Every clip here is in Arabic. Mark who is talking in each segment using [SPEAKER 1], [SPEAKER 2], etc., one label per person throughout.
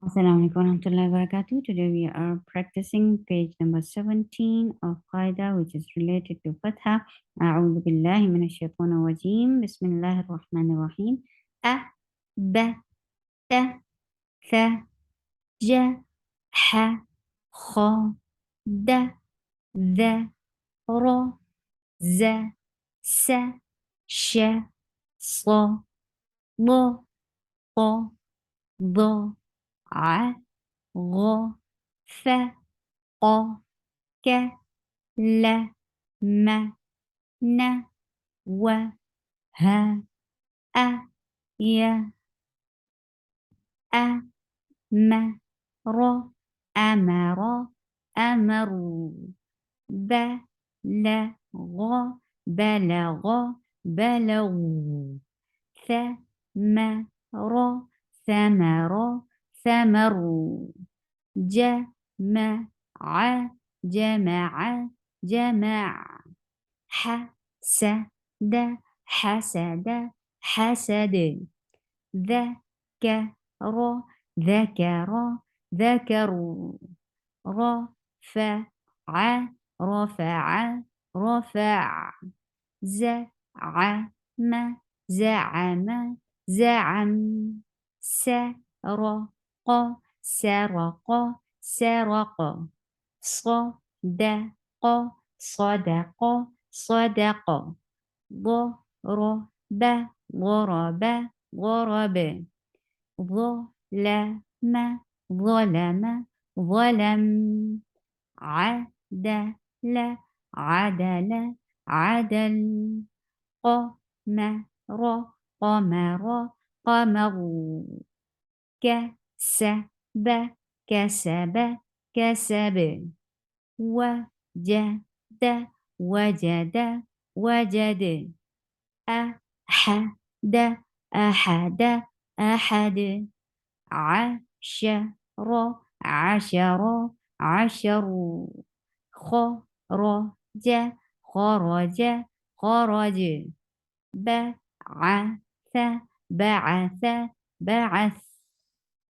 [SPEAKER 1] Assalamualaikum warahmatullahi wabarakatuh. Today we are practicing page number 17 of Qaida, which is related to Fatha. أعوذ بالله من الشيطان الرجيم. بسم الله الرحمن الرحيم. أ ب ت ث ج ح خ د ذ ر ز س ش ص ض ط ض ع غ ف ق ك ل م ن و ه أ ي أ م ر أمر أمروا ب ل غ بلغ بلغوا ث م ر ثمر ثمروا ج م ع جمع جمع ح س د حسد حسد ذ ك ر ذكر ذكروا ر ف ع رفع رفع ز ع م زعم زعم س ر ق سرق سرق ص د ق صدق صدق ض ر ب ضرب ضرب ظلم ظلم ظلم عدل عدل عدل قمر قمر قمر كسب كسب كسب وجد وجد وجد أحد أحد أحد عشر عشر عشر خرج خرج خرج بعث بعث بعث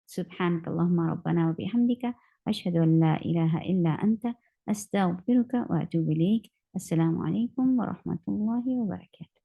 [SPEAKER 1] سبحانك اللهم ربنا وبحمدك أشهد أن لا إله إلا أنت أستغفرك وأتوب إليك. السلام عليكم ورحمة الله وبركاته.